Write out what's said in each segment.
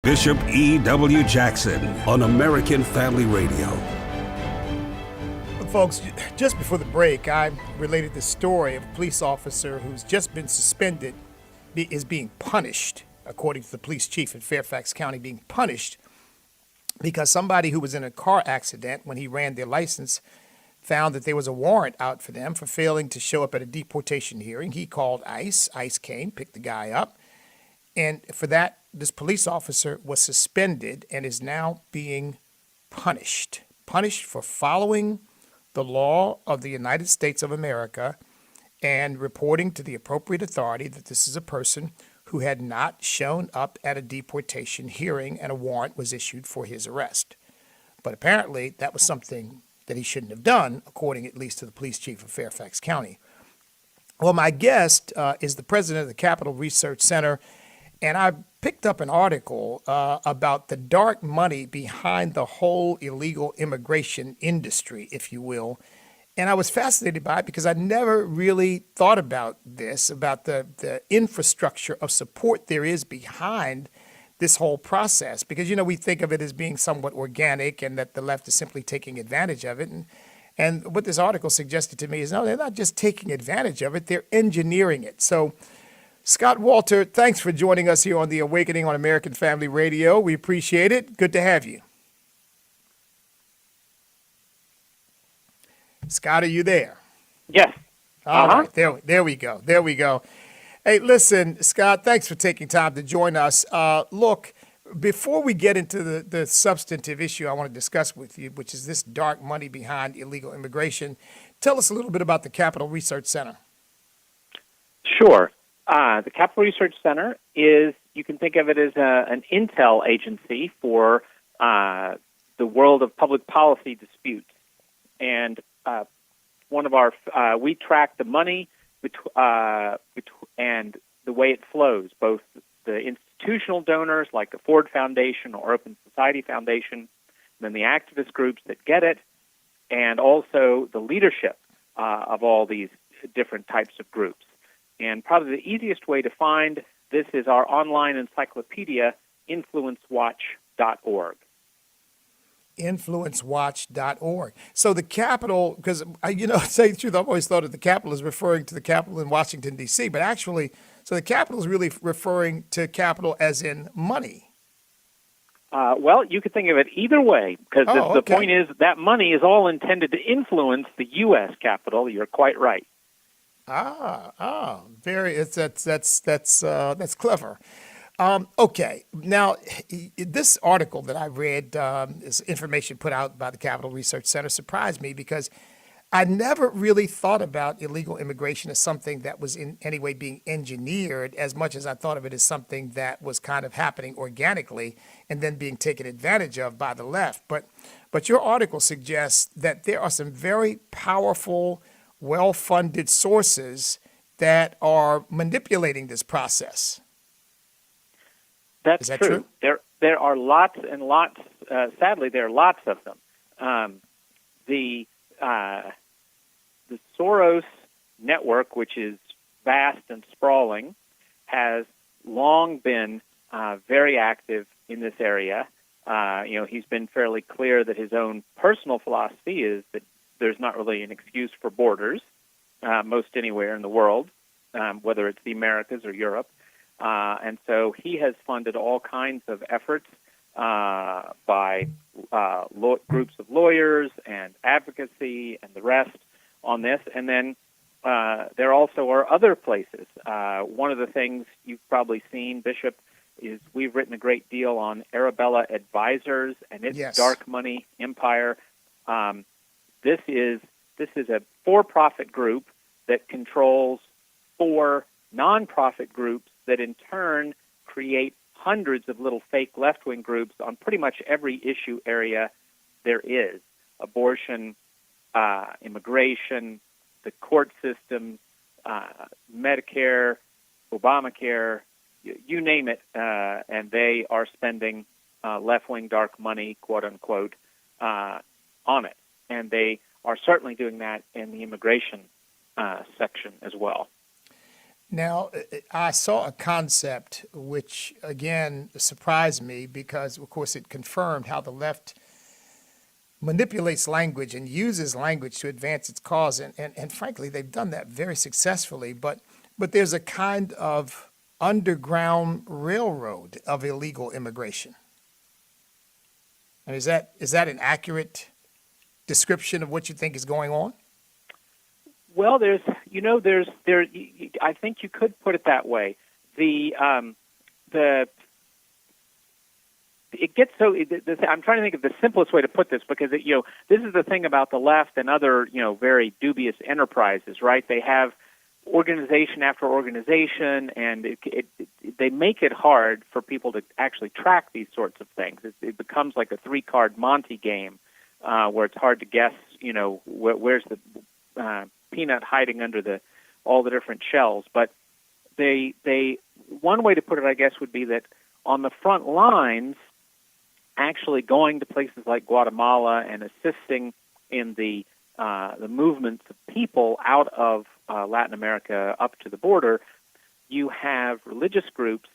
Bishop E.W. Jackson on American Family Radio. Folks, just before the break, I related the story of a police officer who's just been suspended, is being punished, according to the police chief in Fairfax County, being punished because somebody who was in a car accident when he ran their license found that there was a warrant out for them for failing to show up at a deportation hearing. He called ICE. ICE came, picked the guy up. And for that, this police officer was suspended and is now being punished for following the law of the United States of America and reporting to the appropriate authority that this is a person who had not shown up at a deportation hearing and a warrant was issued for his arrest. But apparently that was something that he shouldn't have done, according at least to the police chief of Fairfax County. Well, my guest is the president of the Capital Research Center, and I picked up an article about the dark money behind the whole illegal immigration industry, if you will. And I was fascinated by it because I never really thought about this, about the infrastructure of support there is behind this whole process. Because, we think of it as being somewhat organic and that the left is simply taking advantage of it. And what this article suggested to me is, no, they're not just taking advantage of it, they're engineering it. So, Scott Walter, thanks for joining us here on The Awakening on American Family Radio. We appreciate it. Good to have you. Scott, are you there? Yes. All right. There we go. Hey, listen, Scott, thanks for taking time to join us. Look, before we get into the substantive issue I want to discuss with you, which is this dark money behind illegal immigration, tell us a little bit about the Capital Research Center. Sure. The Capital Research Center is, you can think of it as an intel agency for the world of public policy disputes. And one of our, we track the money and the way it flows, both the institutional donors like the Ford Foundation or Open Society Foundation, then the activist groups that get it, and also the leadership of all these different types of groups. And probably the easiest way to find this is our online encyclopedia, influencewatch.org. Influencewatch.org. So the Capitol, because, to say the truth, I've always thought that the Capitol is referring to the Capitol in Washington, D.C., but actually, so the Capitol is really referring to Capitol as in money. Well, you could think of it either way, because the point is that money is all intended to influence the U.S. Capitol. You're quite right. That's clever. Okay, now this article that I read, is information put out by the Capital Research Center, surprised me because I never really thought about illegal immigration as something that was in any way being engineered as much as I thought of it as something that was kind of happening organically and then being taken advantage of by the left. But your article suggests that there are some very powerful, well-funded sources that are manipulating this process. That's Is that true. There are lots and lots. Sadly, there are lots of them. The Soros network, which is vast and sprawling, has long been very active in this area. He's been fairly clear that his own personal philosophy is that there's not really an excuse for borders, most anywhere in the world, whether it's the Americas or Europe. And so he has funded all kinds of efforts by groups of lawyers and advocacy and the rest on this. And then there also are other places. One of the things you've probably seen, Bishop, is we've written a great deal on Arabella Advisors and its dark money empire. This is a for-profit group that controls 4 nonprofit groups that in turn create hundreds of little fake left-wing groups on pretty much every issue area there is: abortion, immigration, the court system, Medicare, Obamacare, you name it, and they are spending left-wing dark money, quote-unquote, on it. And they are certainly doing that in the immigration section as well. Now, I saw a concept which, again, surprised me because, of course, it confirmed how the left manipulates language and uses language to advance its cause. And frankly, they've done that very successfully. But there's a kind of underground railroad of illegal immigration. And is that an accurate description of what you think is going on? Well, I think you could put it that way. I'm trying to think of the simplest way to put this because this is the thing about the left and other very dubious enterprises, right? They have organization after organization, and they make it hard for people to actually track these sorts of things. It becomes like a 3-card Monte game where it's hard to guess, where's the peanut hiding under all the different shells. But one way to put it, I guess, would be that on the front lines, actually going to places like Guatemala and assisting in the movements of people out of Latin America up to the border, you have religious groups,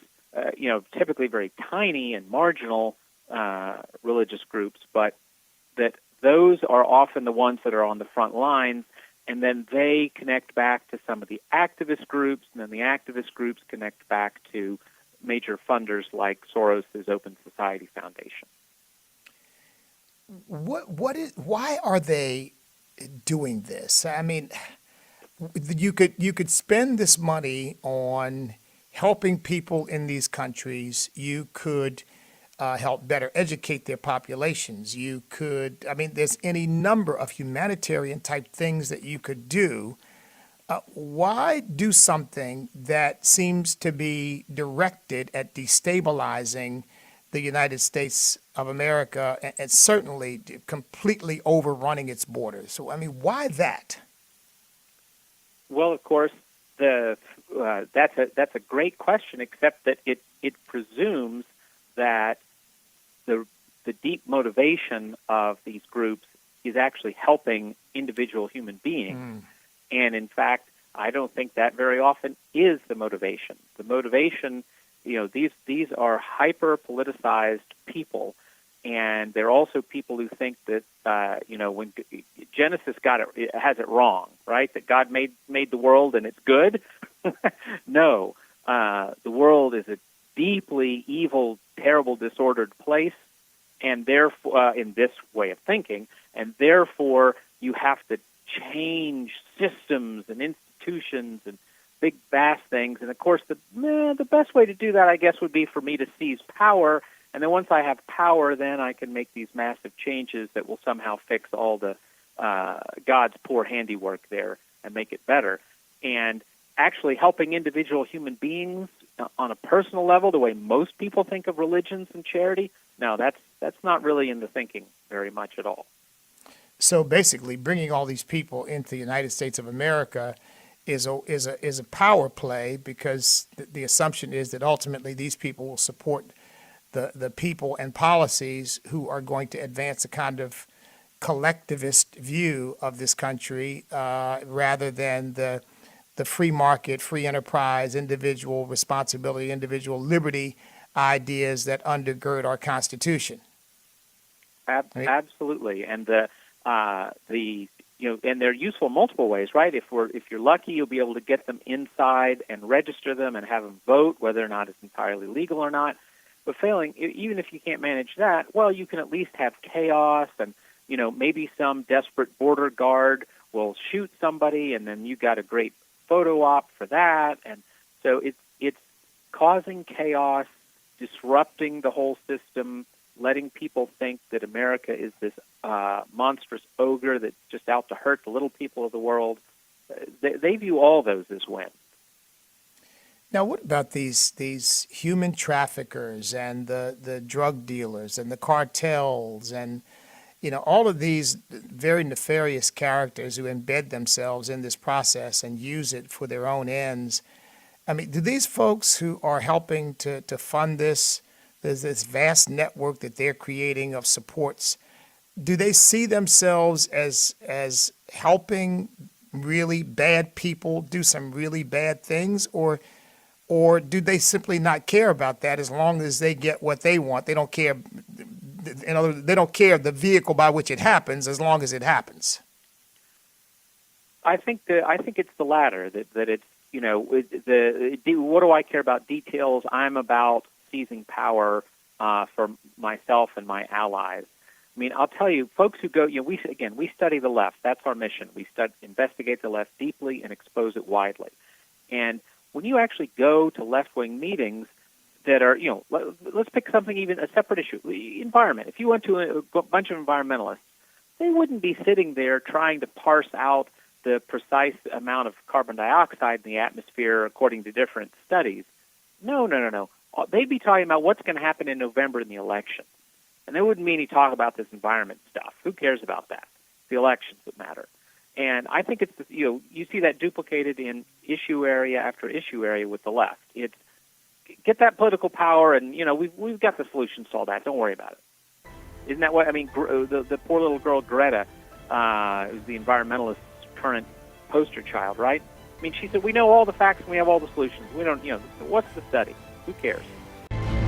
typically very tiny and marginal religious groups, but that those are often the ones that are on the front lines, and then they connect back to some of the activist groups, and then the activist groups connect back to major funders like Soros's Open Society Foundation. Why are they doing this? I mean, you could spend this money on helping people in these countries. You could help better educate their populations. You could, there's any number of humanitarian type things that you could do. Why do something that seems to be directed at destabilizing the United States of America and certainly completely overrunning its borders? So, why that? Well, of course, that's a great question, except that it presumes that the deep motivation of these groups is actually helping individual human beings. And in fact, I don't think that very often is the motivation. The motivation, these are hyper politicized people, and they're also people who think that when Genesis has it wrong, right? That God made the world and it's good. No, the world is a deeply evil, terrible, disordered place, and therefore, in this way of thinking, and therefore you have to change systems and institutions and big, vast things. And of course, the best way to do that, I guess, would be for me to seize power. And then once I have power, then I can make these massive changes that will somehow fix all the God's poor handiwork there and make it better. And actually helping individual human beings on a personal level, the way most people think of religions and charity, no, that's not really in the thinking very much at all. So basically, bringing all these people into the United States of America is a power play, because the assumption is that ultimately these people will support the people and policies who are going to advance a kind of collectivist view of this country rather than the free market, free enterprise, individual responsibility, individual liberty ideas that undergird our Constitution. Absolutely, and and they're useful in multiple ways, right? If you're lucky, you'll be able to get them inside and register them and have them vote, whether or not it's entirely legal or not. But failing, even if you can't manage that, well, you can at least have chaos, and maybe some desperate border guard will shoot somebody, and then you got a great photo op for that. And so it's causing chaos, disrupting the whole system, letting people think that America is this monstrous ogre that's just out to hurt the little people of the world. They view all those as wins. Now, what about these human traffickers and the drug dealers and the cartels and all of these very nefarious characters who embed themselves in this process and use it for their own ends? Do these folks who are helping to fund this, there's this vast network that they're creating of supports, do they see themselves as helping really bad people do some really bad things, or do they simply not care about that as long as they get what they want? They don't care. In other words, they don't care the vehicle by which it happens as long as it happens. I think it's the latter. That it's what do I care about details? I'm about seizing power for myself and my allies. I mean, I'll tell you, folks who go, we study the left. That's our mission. We investigate the left deeply and expose it widely. And when you actually go to left-wing meetings that are, let's pick something, even a separate issue, environment. If you went to a bunch of environmentalists, they wouldn't be sitting there trying to parse out the precise amount of carbon dioxide in the atmosphere according to different studies. No. They'd be talking about what's going to happen in November in the election. And they wouldn't mean talk about this environment stuff. Who cares about that? It's the elections that matter. And I think it's, you see that duplicated in issue area after issue area with the left. It's get that political power, and, we've got the solutions to all that. Don't worry about it. Isn't that what, the poor little girl Greta is the environmentalist's current poster child, right? I mean, she said, we know all the facts and we have all the solutions. We don't, what's the study? Who cares?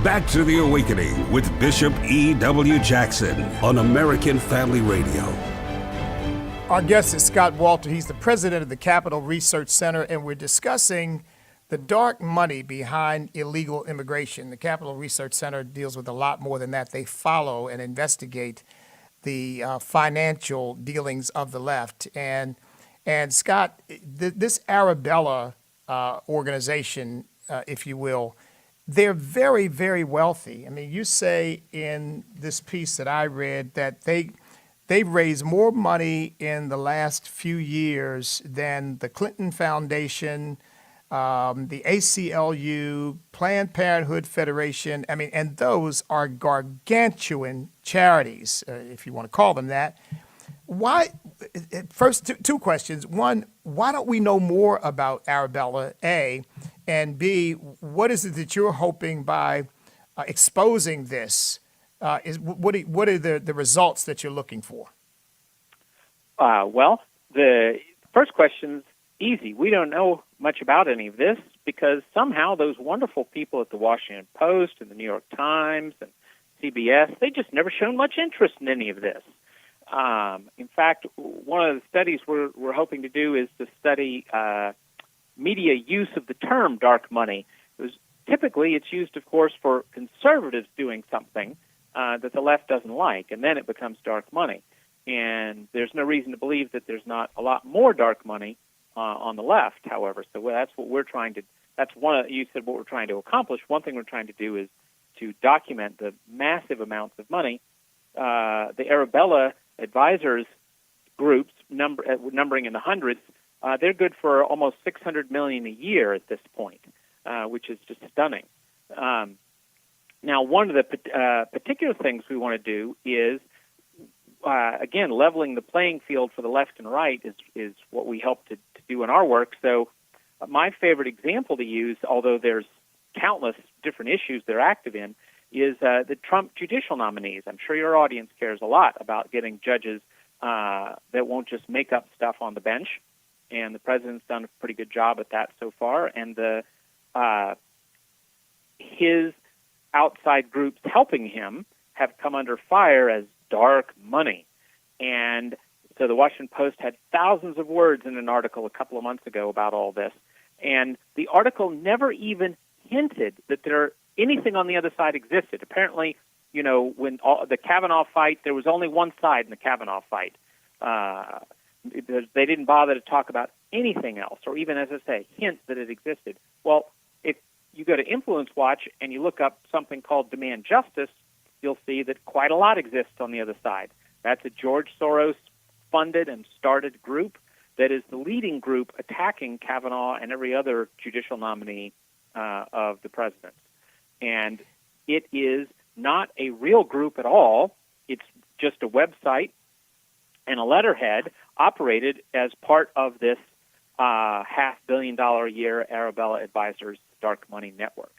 Back to the Awakening with Bishop E.W. Jackson on American Family Radio. Our guest is Scott Walter. He's the president of the Capital Research Center, and we're discussing the dark money behind illegal immigration. The Capital Research Center deals with a lot more than that. They follow and investigate the financial dealings of the left. And Scott, this Arabella organization, if you will, they're very, very wealthy. I mean, you say in this piece that I read that they've raised more money in the last few years than the Clinton Foundation, the ACLU, Planned Parenthood Federation. I mean, and those are gargantuan charities, if you want to call them that. Why? First, two questions. One, why don't we know more about Arabella, A? And B, what is it that you're hoping by exposing this? What are the results that you're looking for? Well, the first question's easy. We don't know much about any of this because somehow those wonderful people at the Washington Post and the New York Times and CBS, they just never shown much interest in any of this. In fact, one of the studies we're hoping to do is to study media use of the term dark money. Typically, it's used, of course, for conservatives doing something that the left doesn't like, and then it becomes dark money. And there's no reason to believe that there's not a lot more dark money on the left, however. So that's what we're trying to. You said what we're trying to accomplish. One thing we're trying to do is to document the massive amounts of money. The Arabella advisors groups, numbering in the hundreds, they're good for almost $600 million a year at this point, which is just stunning. Now, one of the particular things we want to do is, again, leveling the playing field for the left and right is what we hope to do in our work. So my favorite example to use, although there's countless different issues they're active in, is the Trump judicial nominees. I'm sure your audience cares a lot about getting judges that won't just make up stuff on the bench, and the president's done a pretty good job at that so far. And his outside groups helping him have come under fire as dark money. And so the Washington Post had thousands of words in an article a couple of months ago about all this. And the article never even hinted that anything on the other side existed. Apparently, when the Kavanaugh fight, there was only one side in the Kavanaugh fight. They didn't bother to talk about anything else, or even, as I say, hint that it existed. Well, if you go to Influence Watch and you look up something called Demand Justice, you'll see that quite a lot exists on the other side. That's a George Soros-funded and started group that is the leading group attacking Kavanaugh and every other judicial nominee of the president. And it is not a real group at all. It's just a website and a letterhead operated as part of this $500 million a year Arabella Advisors dark money network.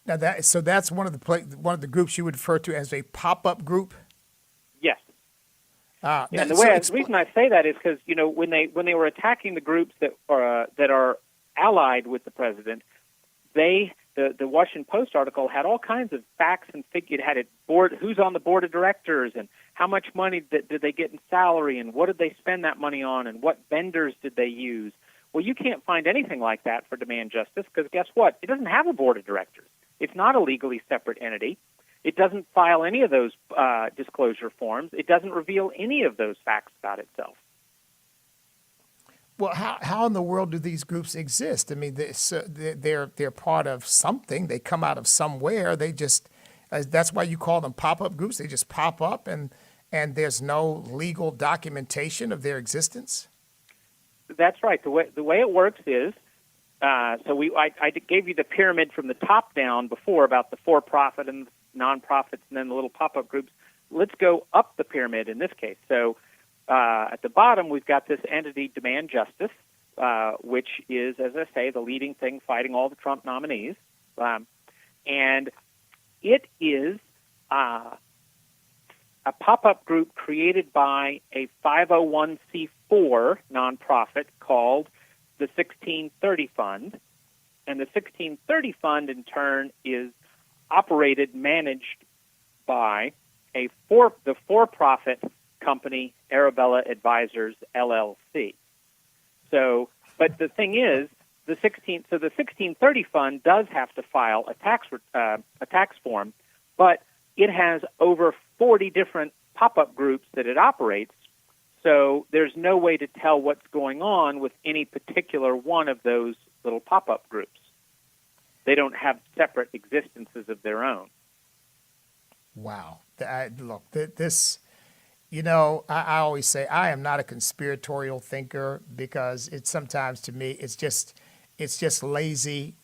Now that's one of the groups you would refer to as a pop-up group? Yes. And the reason I say that is because when they were attacking the groups that are allied with the president, the Washington Post article had all kinds of facts and figures. It had who's on the board of directors and how much money did they get in salary and what did they spend that money on and what vendors did they use. Well, you can't find anything like that for Demand Justice because guess what? It doesn't have a board of directors. It's not a legally separate entity. It doesn't file any of those disclosure forms. It doesn't reveal any of those facts about itself. Well, how in the world do these groups exist? I mean, they're part of something. They come out of somewhere. They just that's why you call them pop-up groups. They just pop up, and there's no legal documentation of their existence. That's right. The way it works is I gave you the pyramid from the top down before about the for-profit and nonprofits and then the little pop-up groups. Let's go up the pyramid in this case. So at the bottom, we've got this entity, Demand Justice, which is, as I say, the leading thing fighting all the Trump nominees. And it is a pop-up group created by a 501c4 nonprofit called the 1630 Fund. And the 1630 Fund, in turn, is managed by the for-profit company Arabella Advisors LLC. So, but the thing is, the 1630 Fund does have to file a tax form, but it has over 40 different pop-up groups that it operates. So there's no way to tell what's going on with any particular one of those little pop-up groups. They don't have separate existences of their own. Wow. Look, this, I always say I am not a conspiratorial thinker because it's sometimes to me it's just lazy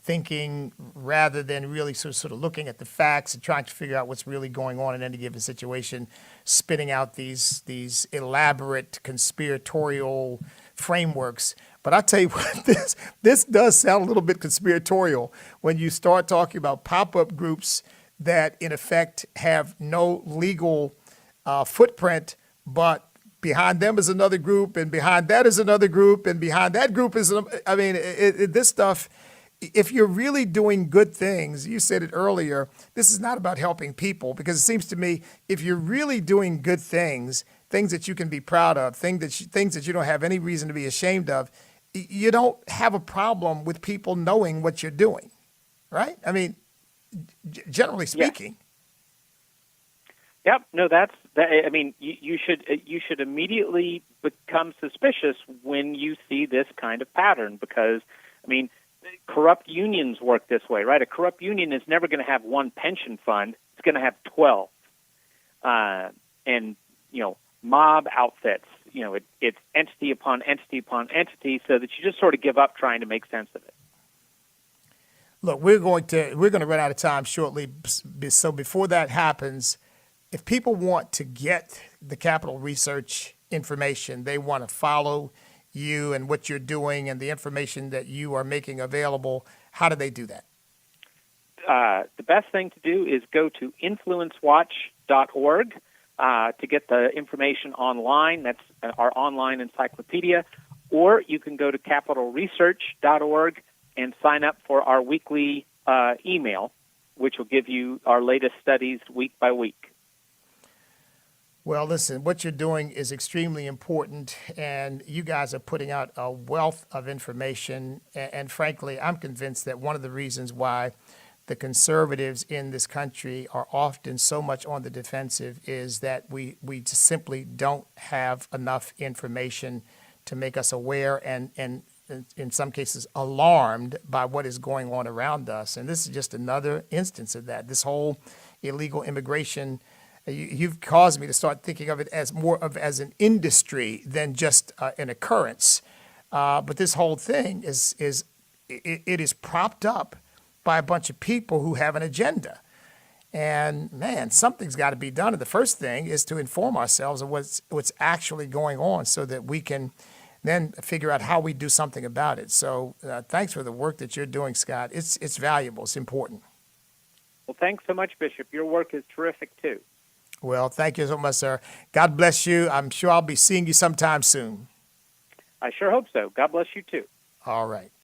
thinking rather than really sort of looking at the facts and trying to figure out what's really going on in any given situation, spitting out these elaborate conspiratorial frameworks. But I tell you what, this does sound a little bit conspiratorial when you start talking about pop-up groups that in effect have no legal footprint, but behind them is another group, and behind that is another group, and behind that group is, this stuff, if you're really doing good things, you said it earlier, this is not about helping people, because it seems to me if you're really doing good things that you can be proud of, things that you don't have any reason to be ashamed of, you don't have a problem with people knowing what you're doing, right? I mean, generally speaking. Yep. No, I mean, you should immediately become suspicious when you see this kind of pattern because, I mean, corrupt unions work this way, right? A corrupt union is never going to have one pension fund. It's going to have 12. And, mob outfits, it's entity upon entity upon entity so that you just sort of give up trying to make sense of it. Look, we're going to run out of time shortly. So before that happens, if people want to get the Capital Research information, they want to follow you and what you're doing and the information that you are making available, how do they do that? The best thing to do is go to influencewatch.org to get the information online. That's our online encyclopedia. Or you can go to capitalresearch.org and sign up for our weekly email, which will give you our latest studies week by week. Well, listen, what you're doing is extremely important, and you guys are putting out a wealth of information. And frankly, I'm convinced that one of the reasons why the conservatives in this country are often so much on the defensive is that we just simply don't have enough information to make us aware and in some cases alarmed by what is going on around us. And this is just another instance of that. This whole illegal immigration, you've caused me to start thinking of it as more of as an industry than just an occurrence. But this whole thing is propped up by a bunch of people who have an agenda. And man, something's got to be done. And the first thing is to inform ourselves of what's actually going on so that we can then figure out how we do something about it. So thanks for the work that you're doing, Scott. It's valuable. It's important. Well, thanks so much, Bishop. Your work is terrific, too. Well, thank you so much, sir. God bless you. I'm sure I'll be seeing you sometime soon. I sure hope so. God bless you too. All right.